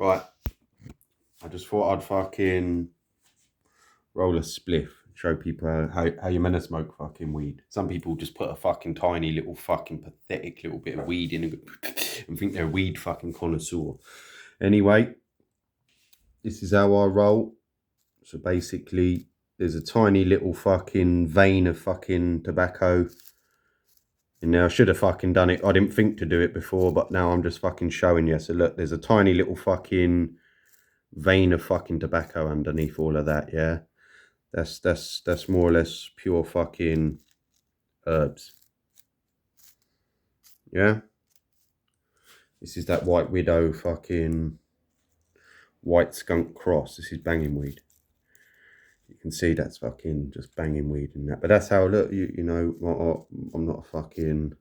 Right, I just thought I'd fucking roll a spliff, show people how you're meant to smoke fucking weed. Some people just put a fucking tiny little fucking pathetic little bit of weed in and think they're a weed fucking connoisseur. Anyway, this is how I roll. So basically, there's a tiny little fucking vein of fucking tobacco. And now I should have fucking done it. I didn't think to do it before, but now I'm just fucking showing you. So look, there's a tiny little fucking vein of fucking tobacco underneath all of that, yeah? That's more or less pure fucking herbs. Yeah? This is that White Widow fucking white skunk cross. This is banging weed. You can see that's fucking just banging weed and that. But that's how I look, you know, I'm not a fucking,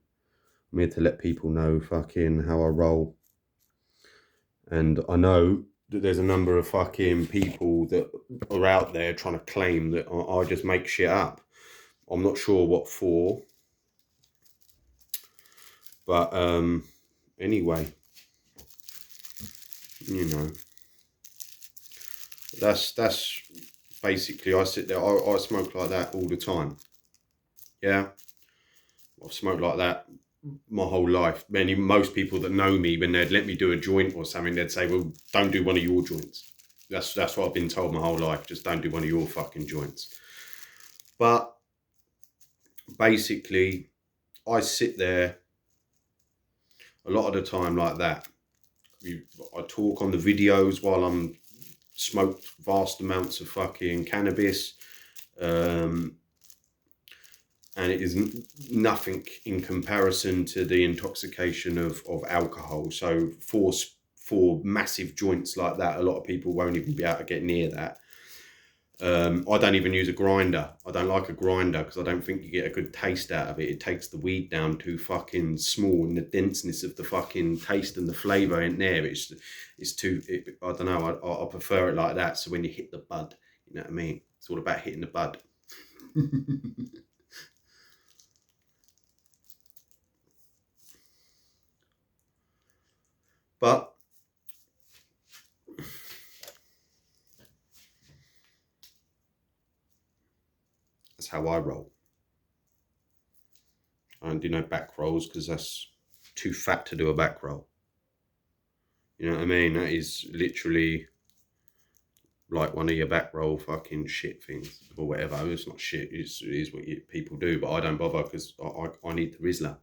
I'm here to let people know fucking how I roll. And I know that there's a number of fucking people that are out there trying to claim that I just make shit up. I'm not sure what for. But anyway, you know, that's basically, I sit there, I smoke like that all the time. Yeah, I've smoked like that my whole life. Most people that know me, when they'd let me do a joint or something, they'd say, well, don't do one of your joints. That's what I've been told my whole life. Just don't do one of your fucking joints. But basically, I sit there a lot of the time like that. I talk on the videos while I'm smoked vast amounts of fucking cannabis. And it is nothing in comparison to the intoxication of alcohol. So for massive joints like that, a lot of people won't even be able to get near that. I don't even use a grinder. I don't like a grinder because I don't think you get a good taste out of it. It takes the weed down too fucking small, and the denseness of the fucking taste and the flavour in there, it's too, I don't know, I prefer it like that. So when you hit the bud, you know what I mean? It's all about hitting the bud. But that's how I roll. I don't do no back rolls because that's too fat to do a back roll. You know what I mean? That is literally like one of your back roll fucking shit things or whatever. It's not shit. It is what people do, but I don't bother because I need the Rizla.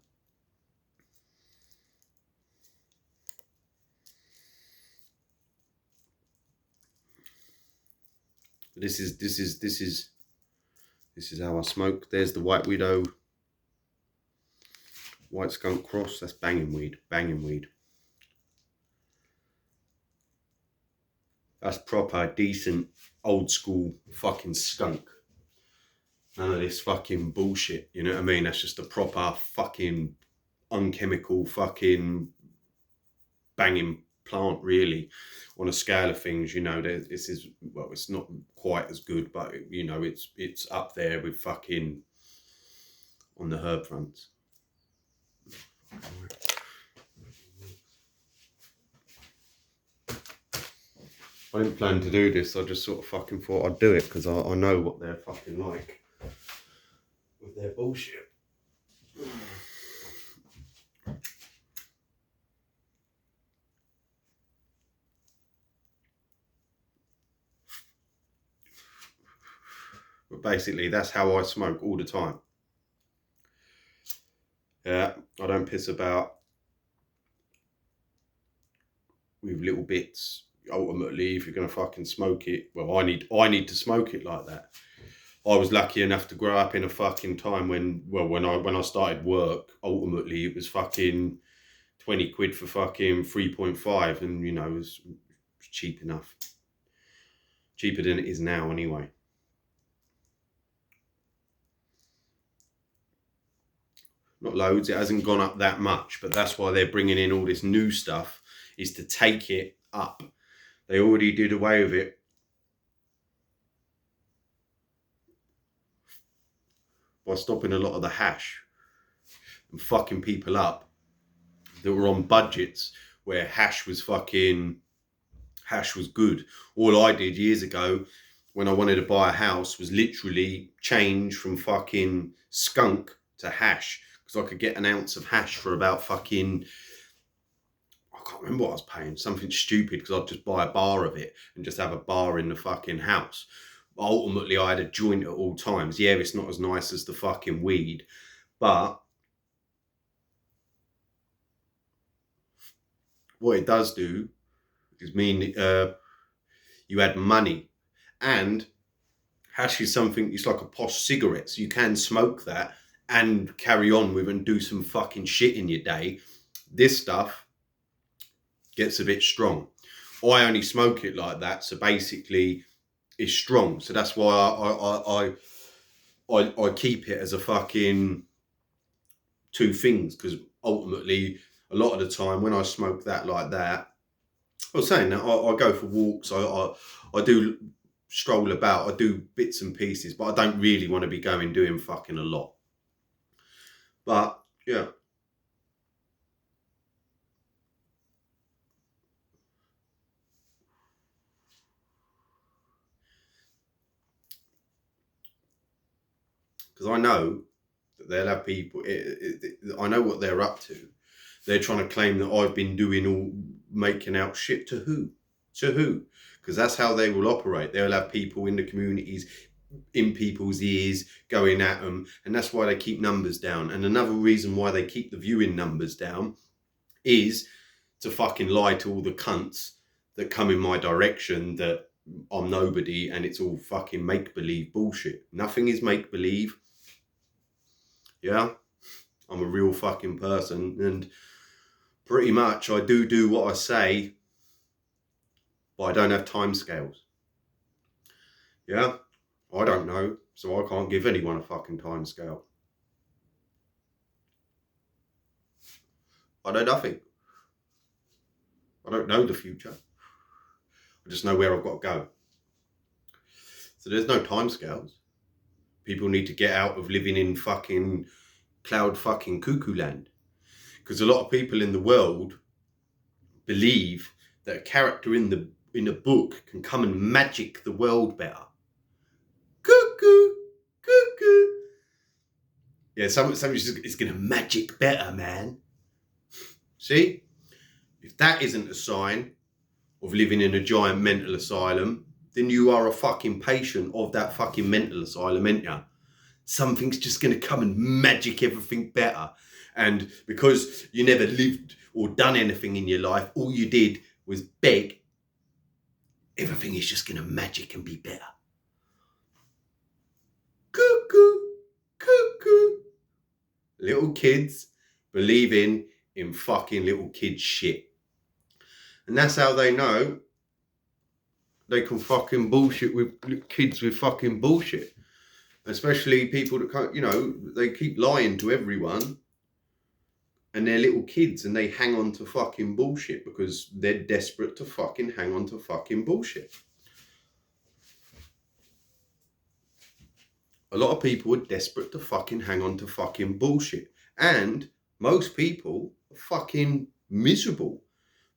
This is how I smoke. There's the White Widow, White Skunk Cross. That's banging weed, banging weed. That's proper, decent, old school fucking skunk. None of this fucking bullshit. You know what I mean? That's just a proper fucking unchemical fucking banging plant, really. On a scale of things, you know, this is, well, it's not quite as good, but you know, it's up there with fucking on the herb fronts. I didn't plan to do this. I just sort of fucking thought I'd do it because I know what they're fucking like with their bullshit. But basically, that's how I smoke all the time. Yeah, I don't piss about with little bits. Ultimately, if you're gonna fucking smoke it, well, I need to smoke it like that. I was lucky enough to grow up in a fucking time when I started work, ultimately it was fucking 20 quid for fucking 3.5, and you know, it was cheap enough. Cheaper than it is now anyway. Not loads, it hasn't gone up that much, but that's why they're bringing in all this new stuff, is to take it up. They already did away with it by stopping a lot of the hash and fucking people up that were on budgets where hash was fucking hash was good. All I did years ago when I wanted to buy a house was literally change from fucking skunk to hash, because I could get an ounce of hash for about fucking, I can't remember what I was paying, something stupid, because I'd just buy a bar of it and just have a bar in the fucking house. Ultimately, I had a joint at all times. Yeah, it's not as nice as the fucking weed, but what it does do is mean you add money. And hash is something, it's like a posh cigarette, so you can smoke that and carry on with and do some fucking shit in your day. This stuff gets a bit strong. I only smoke it like that, so basically it's strong. So that's why I keep it as a fucking two things, because ultimately a lot of the time when I smoke that like that, I was saying that I go for walks, I do stroll about, I do bits and pieces, but I don't really want to be doing fucking a lot. But yeah. Because I know that they'll have people, I know what they're up to. They're trying to claim that I've been making out shit to who? To who? Because that's how they will operate. They'll have people in the communities, in people's ears, going at them. And that's why they keep numbers down. And another reason why they keep the viewing numbers down is to fucking lie to all the cunts that come in my direction that I'm nobody and it's all fucking make-believe bullshit. Nothing is make-believe. Yeah? I'm a real fucking person, and pretty much I do what I say, but I don't have timescales. Yeah? I don't know, so I can't give anyone a fucking timescale. I know nothing. I don't know the future. I just know where I've got to go. So there's no timescales. People need to get out of living in fucking cloud fucking cuckoo land. Because a lot of people in the world believe that a character in a book can come and magic the world better. Cuckoo, cuckoo. Yeah, somebody's it's going to magic better, man. See? If that isn't a sign of living in a giant mental asylum, then you are a fucking patient of that fucking mental asylum, ain't ya? Something's just going to come and magic everything better. And because you never lived or done anything in your life, all you did was beg, everything is just going to magic and be better. Cuckoo, cuckoo. Little kids believing in fucking little kids shit. And that's how they know they can fucking bullshit with kids with fucking bullshit. Especially people that can't, you know, they keep lying to everyone. And they're little kids and they hang on to fucking bullshit because they're desperate to fucking hang on to fucking bullshit. A lot of people are desperate to fucking hang on to fucking bullshit. And most people are fucking miserable.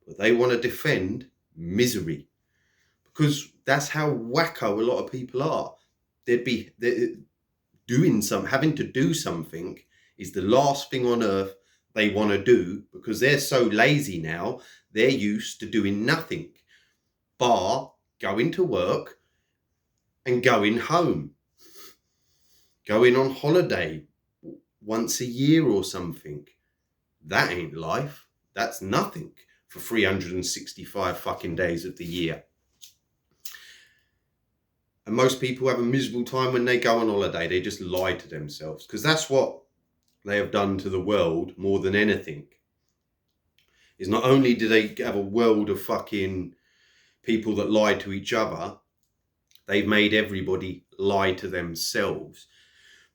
But they want to defend misery. Because that's how wacko a lot of people are. They're doing having to do something is the last thing on earth they want to do, because they're so lazy now. They're used to doing nothing bar going to work and going home, going on holiday once a year or something. That ain't life. That's nothing for 365 fucking days of the year. And most people have a miserable time when they go on holiday. They just lie to themselves, because that's what they have done to the world more than anything. Is not only do they have a world of fucking people that lie to each other, they've made everybody lie to themselves.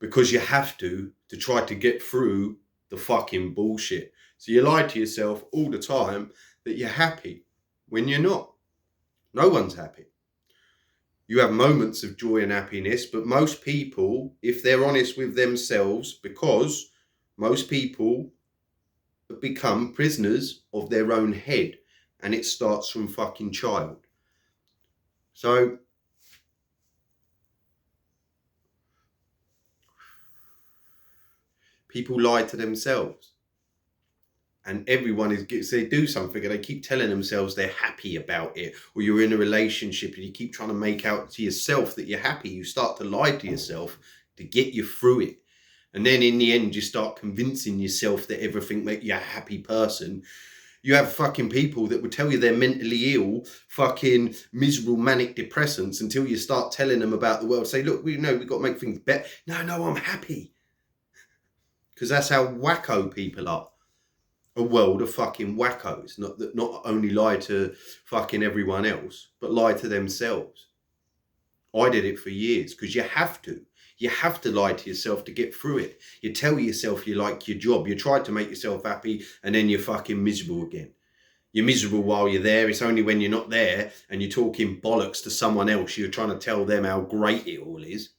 Because you have to try to get through the fucking bullshit. So you lie to yourself all the time that you're happy when you're not. No one's happy. You have moments of joy and happiness, but most people, if they're honest with themselves, because most people have become prisoners of their own head, and it starts from fucking child. So people lie to themselves. And everyone they do something and they keep telling themselves they're happy about it, or you're in a relationship and you keep trying to make out to yourself that you're happy. You start to lie to yourself to get you through it. And then in the end, you start convincing yourself that everything makes you a happy person. You have fucking people that will tell you they're mentally ill, fucking miserable manic depressants, until you start telling them about the world. Say, look, we've got to make things better. No, I'm happy. Because that's how wacko people are. A world of fucking wackos, not only lie to fucking everyone else, but lie to themselves. I did it for years because you have to. You have to lie to yourself to get through it. You tell yourself you like your job. You try to make yourself happy and then you're fucking miserable again. You're miserable while you're there. It's only when you're not there and you're talking bollocks to someone else, you're trying to tell them how great it all is.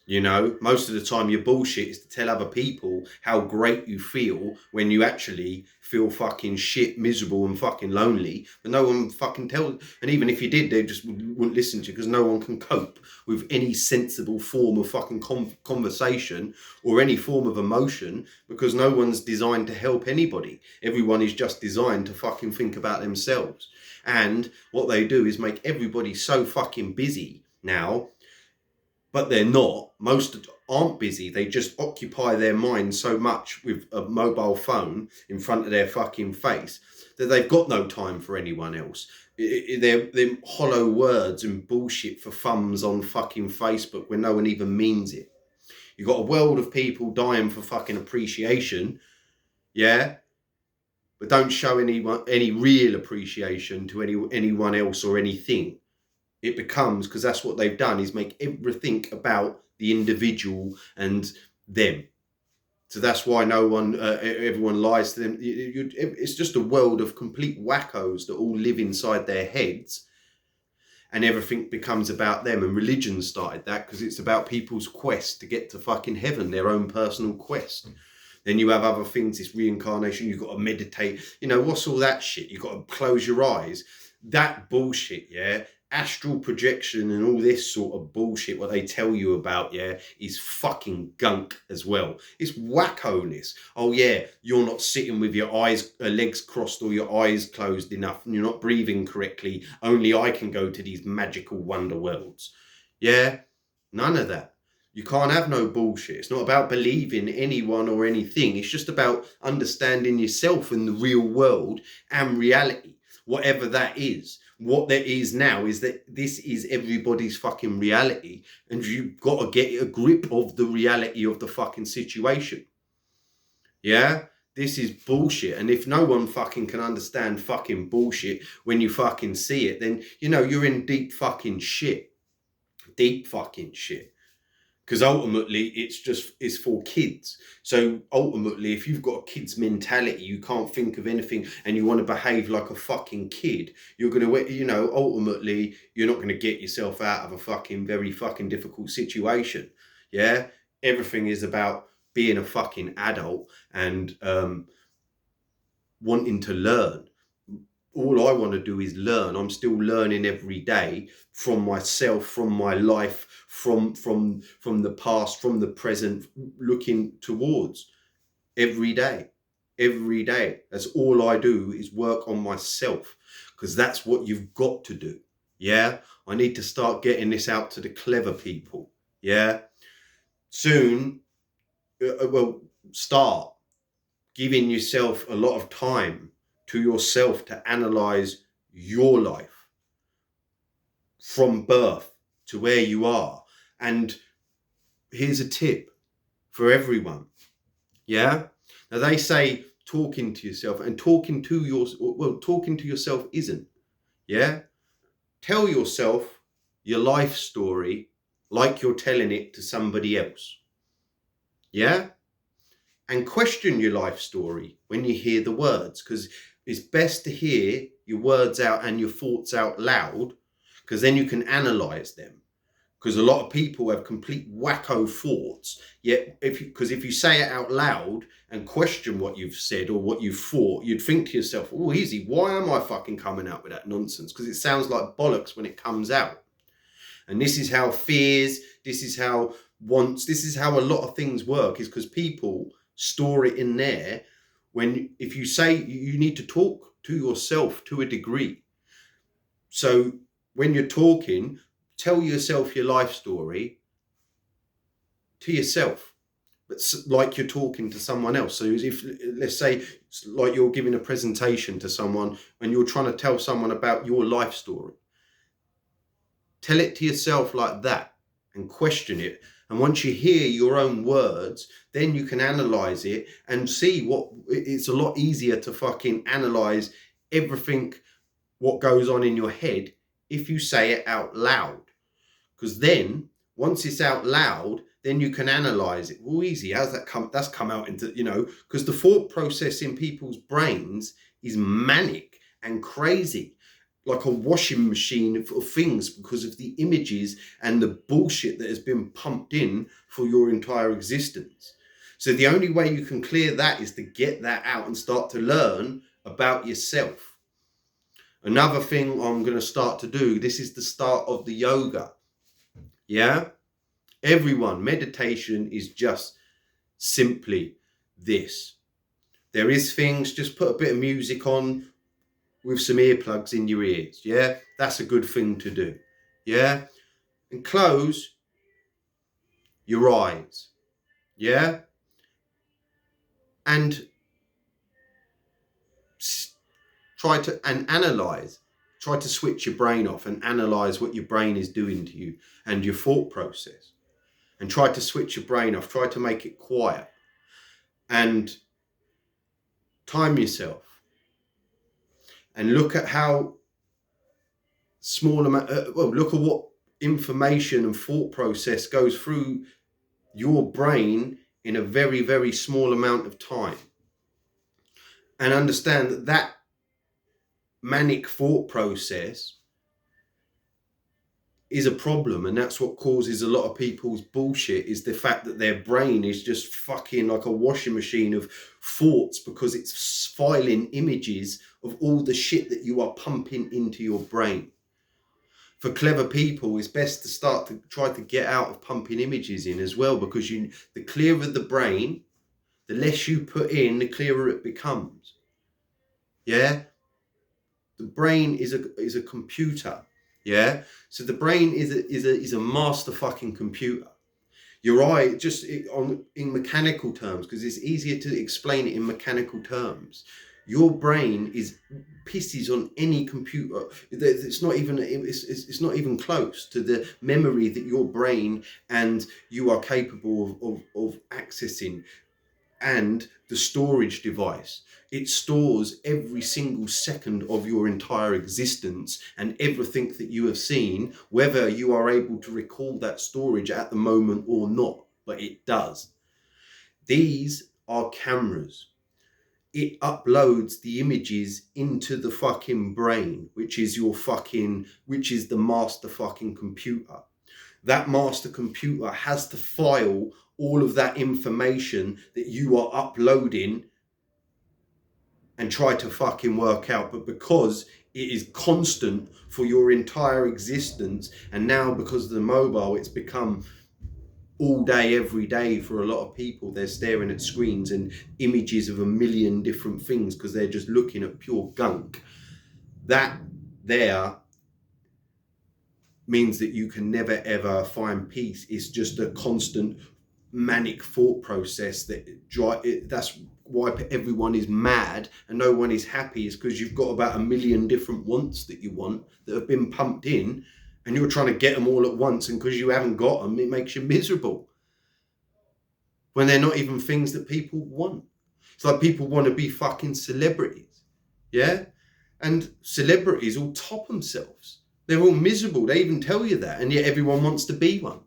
You know, most of the time your bullshit is to tell other people how great you feel when you actually feel fucking shit, miserable and fucking lonely. But no one fucking tells. And even if you did, they just wouldn't listen to you because no one can cope with any sensible form of fucking conversation or any form of emotion, because no one's designed to help anybody. Everyone is just designed to fucking think about themselves. And what they do is make everybody so fucking busy now. But they're not. Most aren't busy. They just occupy their mind so much with a mobile phone in front of their fucking face that they've got no time for anyone else. They're hollow words and bullshit for thumbs on fucking Facebook when no one even means it. You've got a world of people dying for fucking appreciation, yeah? But don't show any real appreciation to anyone else or anything. It becomes, because that's what they've done, is make everything about the individual and them. So that's why everyone lies to them. It's just a world of complete wackos that all live inside their heads, and everything becomes about them. And religion started that because it's about people's quest to get to fucking heaven, their own personal quest. Then you have other things, this reincarnation, you've got to meditate. You know, what's all that shit? You've got to close your eyes. That bullshit, yeah? Astral projection and all this sort of bullshit, what they tell you about, yeah, is fucking gunk as well. It's wackoness. Oh yeah, you're not sitting with your legs crossed or your eyes closed enough and you're not breathing correctly. Only I can go to these magical wonder worlds. Yeah, none of that. You can't have no bullshit. It's not about believing anyone or anything. It's just about understanding yourself in the real world and reality, whatever that is. What there is now is that this is everybody's fucking reality, and you've got to get a grip of the reality of the fucking situation. Yeah? This is bullshit. And if no one fucking can understand fucking bullshit when you fucking see it, then, you know, you're in deep fucking shit. Deep fucking shit. Because ultimately it's for kids. So ultimately, if you've got a kid's mentality, you can't think of anything and you want to behave like a fucking kid, you're going to, you know, ultimately you're not going to get yourself out of a fucking very fucking difficult situation. Yeah. Everything is about being a fucking adult and wanting to learn. All I want to do is learn. I'm still learning every day from myself, from my life, from the past, from the present, looking towards every day. Every day. That's all I do is work on myself, because that's what you've got to do. Yeah. I need to start getting this out to the clever people. Yeah. Soon, start giving yourself a lot of time to yourself to analyze your life from birth to where you are. And here's a tip for everyone. Yeah. Now they say talking to yourself, and talking to yourself isn't. Yeah. Tell yourself your life story like you're telling it to somebody else. Yeah. And question your life story when you hear the words, because it's best to hear your words out and your thoughts out loud, because then you can analyze them. Because a lot of people have complete wacko thoughts. Yet, if you say it out loud and question what you've said or what you've thought, you'd think to yourself, oh, easy, why am I fucking coming out with that nonsense? Because it sounds like bollocks when it comes out. And this is how fears, this is how wants, this is how a lot of things work, is because people store it in there. If you say, you need to talk to yourself to a degree. So when you're talking, tell yourself your life story to yourself, but like you're talking to someone else. So if, let's say, like you're giving a presentation to someone and you're trying to tell someone about your life story, tell it to yourself like that and question it. And once you hear your own words, then you can analyze it and see it's a lot easier to fucking analyze everything, what goes on in your head, if you say it out loud. Because then, once it's out loud, then you can analyze it. Well, easy, how's that come? That's come out into, because the thought process in people's brains is manic and crazy, like a washing machine of things, because of the images and the bullshit that has been pumped in for your entire existence. So the only way you can clear that is to get that out and start to learn about yourself. Another thing I'm going to start to do, this is the start of the yoga. Yeah? Everyone, meditation is just simply this. There is things, just put a bit of music on with some earplugs in your ears. Yeah? That's a good thing to do. Yeah? And close your eyes. Yeah? And try to analyze. Try to switch your brain off and analyze what your brain is doing to you and your thought process. And try to switch your brain off. Try to make it quiet. And time yourself. And look at how small amount, look at what information and thought process goes through your brain in a very, very small amount of time. And understand that that manic thought process is a problem, and that's what causes a lot of people's bullshit, is the fact that their brain is just fucking like a washing machine of thoughts, because it's filing images of all the shit that you are pumping into your brain. For clever people, it's best to start to try to get out of pumping images in as well, because the clearer the brain, the less you put in, the clearer it becomes. Yeah? The brain is a computer. Yeah, so the brain is a master fucking computer. Your eye, just in mechanical terms, because it's easier to explain it in mechanical terms. Your brain pisses on any computer. It's not even close to the memory that your brain and you are capable of accessing, and the storage device. It stores every single second of your entire existence and everything that you have seen, whether you are able to recall that storage at the moment or not, but it does. These are cameras. It uploads the images into the fucking brain, which is the master fucking computer. That master computer has to file all of that information that you are uploading and try to fucking work out. But because it is constant for your entire existence, and now because of the mobile, it's become all day, every day for a lot of people. They're staring at screens and images of a million different things because they're just looking at pure gunk. That there means that you can never ever find peace. It's just a constant manic thought process that's why everyone is mad and no one is happy, is because you've got about a million different wants that you want that have been pumped in, and you're trying to get them all at once, and because you haven't got them, it makes you miserable when they're not even things that people want. It's like people want to be fucking celebrities, yeah, and celebrities all top themselves. They're all miserable. They even tell you that, and yet everyone wants to be one.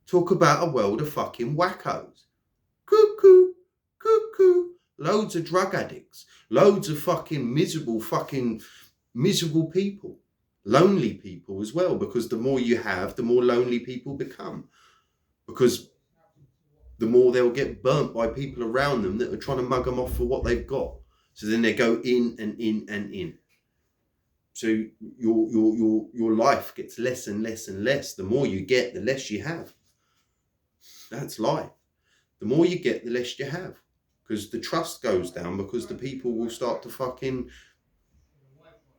Talk about a world of fucking wackos. Cuckoo, cuckoo. Loads of drug addicts. Loads of fucking miserable people. lonely people as well, because the more you have, the more lonely people become, because the more they'll get burnt by people around them that are trying to mug them off for what they've got. So then they go in and in and in. So your life gets less and less and less. The more you get, the less you have. That's life. The more you get, the less you have, because the trust goes down, because the people will start to fucking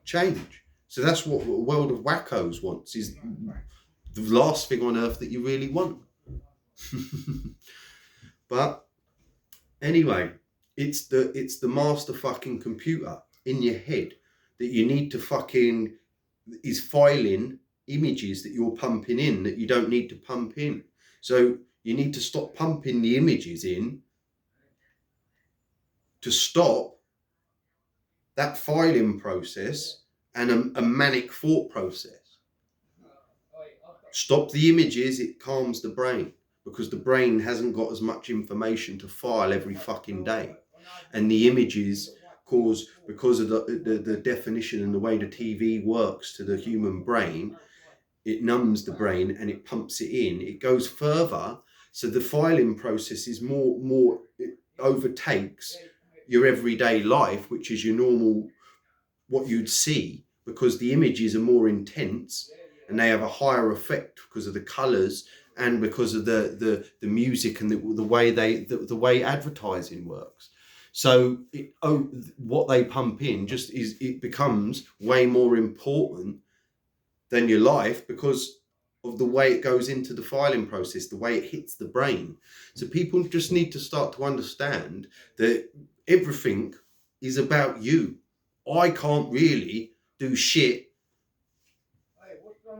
change. So that's what a world of wackos wants, is the last thing on earth that you really want. But anyway, it's the master fucking computer in your head that you need to fucking is filing images that you're pumping in that you don't need to pump in. So you need to stop pumping the images in to stop that filing process and a manic thought process. Stop the images, it calms the brain, because the brain hasn't got as much information to file every fucking day. And the images cause, because of the definition and the way the TV works to the human brain, it numbs the brain and it pumps it in. It goes further. So the filing process is more, it overtakes your everyday life, which is your normal, what you'd see, because the images are more intense and they have a higher effect because of the colors and because of the music and the way the way advertising works. So what they pump in just is, it becomes way more important than your life because of the way it goes into the filing process, the way it hits the brain. So people just need to start to understand that everything is about you. I can't really do shit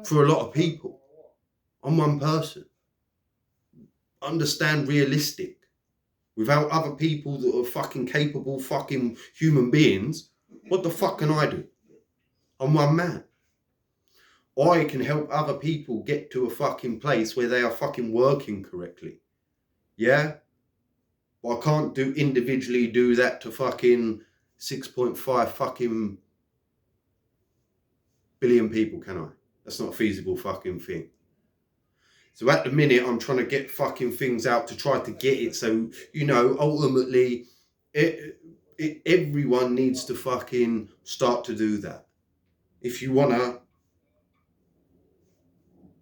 for a lot of people. I'm one person. Understand realistic. Without other people that are fucking capable fucking human beings, what the fuck can I do? I'm one man. I can help other people get to a fucking place where they are fucking working correctly. Yeah? But I can't individually do that to fucking 6.5 fucking billion people, can I? That's not a feasible fucking thing. So at the minute, I'm trying to get fucking things out to try to get it. So, ultimately, everyone needs to fucking start to do that. If you want to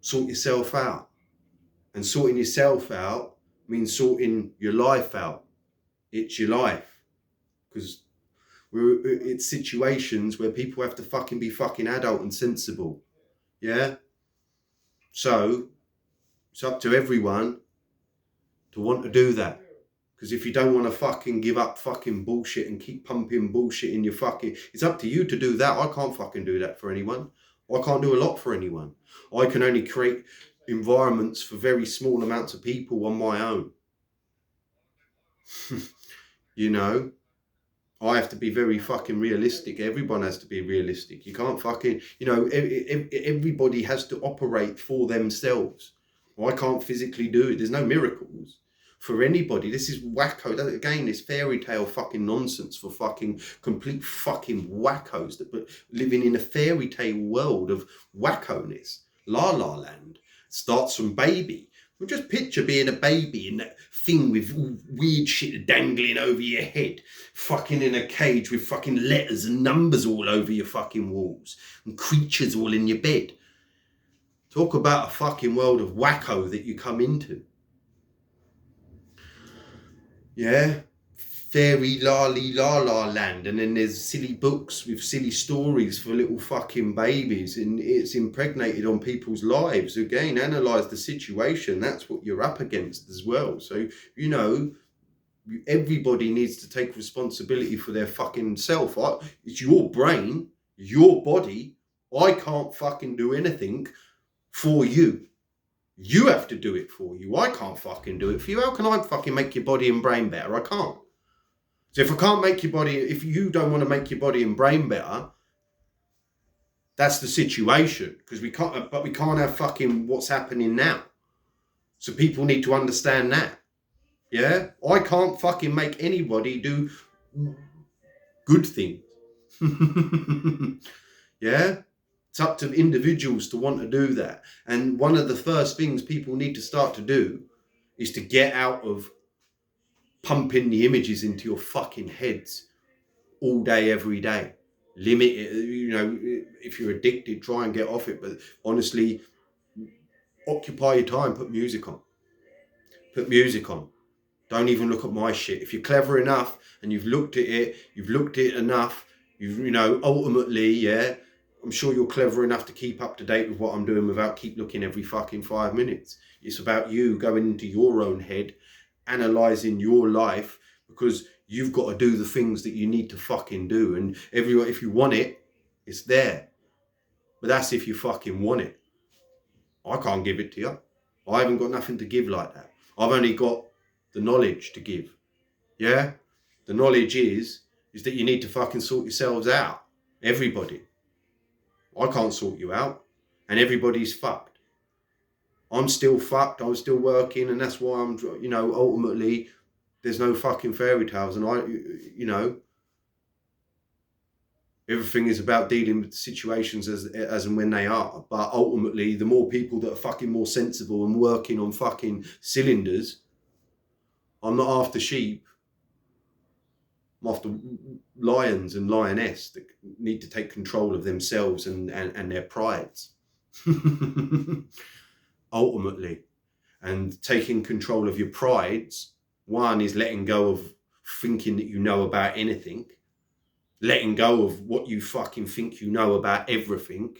sort yourself out. And sorting yourself out means sorting your life out. It's your life. Because it's situations where people have to fucking be fucking adult and sensible. Yeah? So it's up to everyone to want to do that. Because if you don't want to fucking give up fucking bullshit and keep pumping bullshit in your fucking... It's up to you to do that. I can't fucking do that for anyone. I can't do a lot for anyone. I can only create environments for very small amounts of people on my own. I have to be very fucking realistic. Everyone has to be realistic. You can't fucking, everybody has to operate for themselves. I can't physically do it. There's no miracles for anybody. This is wacko. Again, this fairy tale fucking nonsense for fucking complete fucking wackos that living in a fairy tale world of wackoness. La La Land starts from baby. Well, just picture being a baby in that thing with weird shit dangling over your head, fucking in a cage with fucking letters and numbers all over your fucking walls and creatures all in your bed. Talk about a fucking world of wacko that you come into. Yeah? Fairy lolly la la land, and then there's silly books with silly stories for little fucking babies, and it's impregnated on people's lives. Again, analyze the situation. That's what you're up against as well. So everybody needs to take responsibility for their fucking self. It's your brain, your body. I can't fucking do anything for you. You have to do it for you. I can't fucking do it for you. How can I fucking make your body and brain better? I can't. So if I can't make your body, if you don't want to make your body and brain better, that's the situation. Because we can't have fucking what's happening now. So people need to understand that. Yeah? I can't fucking make anybody do good things. Yeah? It's up to individuals to want to do that. And one of the first things people need to start to do is to get out of pumping the images into your fucking heads all day, every day. Limit it. You know, if you're addicted, try and get off it. But honestly, occupy your time. Put music on. Put music on. Don't even look at my shit. If you're clever enough and you've looked at it enough, you know, ultimately, yeah, I'm sure you're clever enough to keep up to date with what I'm doing without keep looking every fucking 5 minutes. It's about you going into your own head, analysing your life, because you've got to do the things that you need to fucking do. And if you want it, it's there. But that's if you fucking want it. I can't give it to you. I haven't got nothing to give like that. I've only got the knowledge to give. Yeah? The knowledge is that you need to fucking sort yourselves out. Everybody. I can't sort you out. And everybody's fucked. I'm still fucked. I'm still working. And that's why I'm, you know, ultimately, there's no fucking fairy tales. And you know, everything is about dealing with situations as and when they are. But ultimately, the more people that are fucking more sensible and working on fucking cylinders, I'm not after sheep. I'm after lions and lioness that need to take control of themselves and their prides. Ultimately. And taking control of your prides, one is letting go of thinking that you know about anything. Letting go of what you fucking think you know about everything.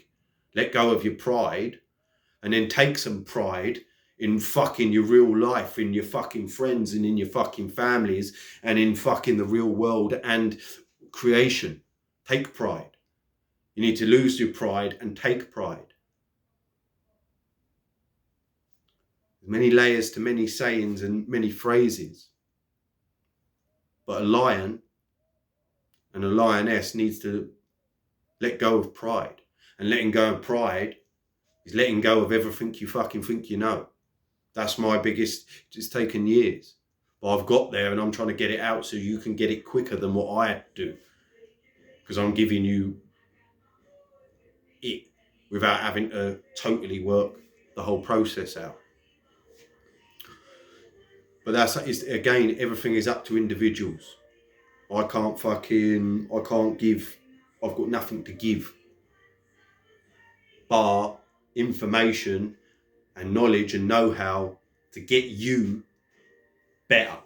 Let go of your pride. And then take some pride in fucking your real life, in your fucking friends and in your fucking families and in fucking the real world and creation. Take pride. You need to lose your pride and take pride. There's many layers to many sayings and many phrases. But a lion and a lioness needs to let go of pride. And letting go of pride is letting go of everything you fucking think you know. That's my biggest, it's taken years. But I've got there and I'm trying to get it out so you can get it quicker than what I do. Because I'm giving you it without having to totally work the whole process out. But again, everything is up to individuals. I can't give, I've got nothing to give. Bar information and knowledge and know-how to get you better.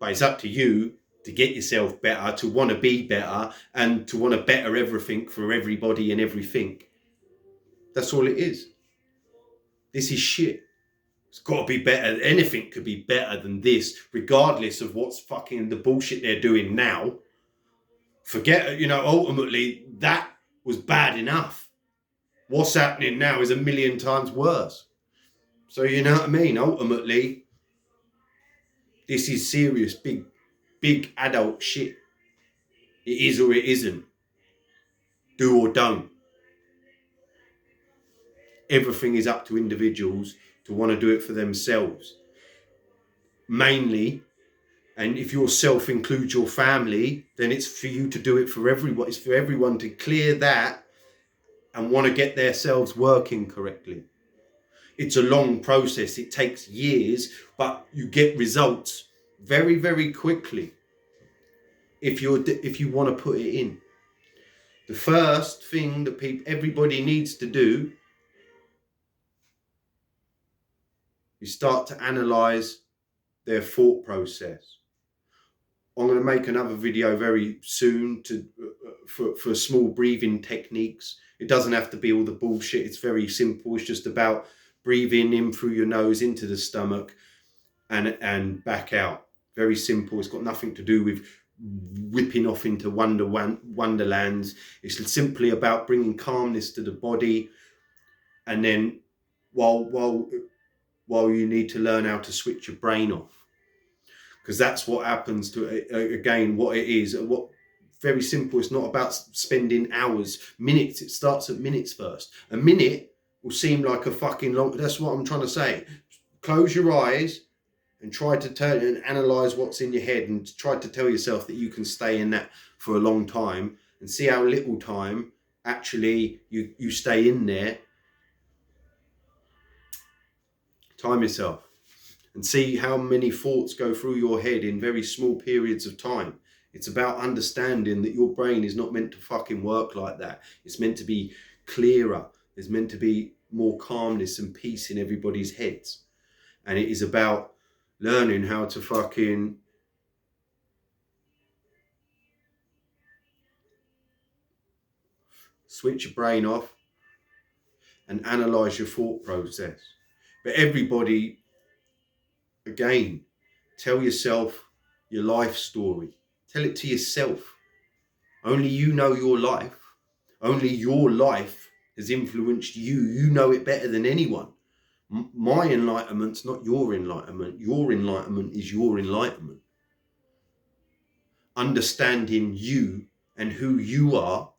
But it's up to you to get yourself better, to want to be better, and to want to better everything for everybody and everything. That's all it is. This is shit. It's got to be better. Anything could be better than this, regardless of what's fucking the bullshit they're doing now. Forget, you know, ultimately, that was bad enough. What's happening now is 1,000,000 times worse. So, you know what I mean? Ultimately, this is serious, big adult shit. It is or it isn't. Do or don't. Everything is up to individuals to want to do it for themselves. Mainly, and if your self includes your family, then it's for you to do it for everyone. It's for everyone to clear that and want to get themselves working correctly. It's a long process. It takes years, but you get results very, very quickly if you want to put it in. The first thing that everybody needs to do is start to analyze their thought process. I'm going to make another video very soon for small breathing techniques. It doesn't have to be all the bullshit. It's very simple. It's just about breathing in through your nose into the stomach and back out. Very simple. It's got nothing to do with whipping off into wonderlands. It's simply about bringing calmness to the body, and then while you need to learn how to switch your brain off, because that's what happens to again what it is. What very simple. It's not about spending hours, minutes. It starts at minutes first. A minute will seem like a fucking long. That's what I'm trying to say. Close your eyes and try to turn and analyze what's in your head, and try to tell yourself that you can stay in that for a long time, and see how little time actually you stay in there. Time yourself and see how many thoughts go through your head in very small periods of time. It's about understanding that your brain is not meant to fucking work like that. It's meant to be clearer. There's meant to be more calmness and peace in everybody's heads. And it is about learning how to fucking switch your brain off and analyze your thought process. But everybody, again, tell yourself your life story. Tell it to yourself. Only you know your life. Only your life has influenced you. You know it better than anyone. My enlightenment's not your enlightenment. Your enlightenment is your enlightenment. Understanding you and who you are,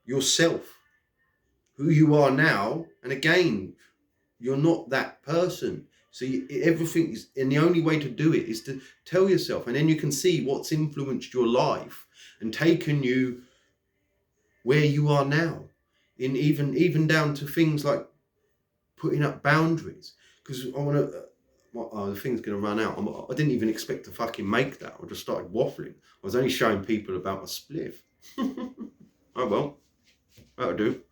yourself. Who you are now, and again, you're not that person. So everything is, and the only way to do it is to tell yourself, and then you can see what's influenced your life and taken you where you are now, in even down to things like putting up boundaries. Because I want to, the thing's going to run out. I didn't even expect to fucking make that. I just started waffling. I was only showing people about my spliff. Oh well, that'll do.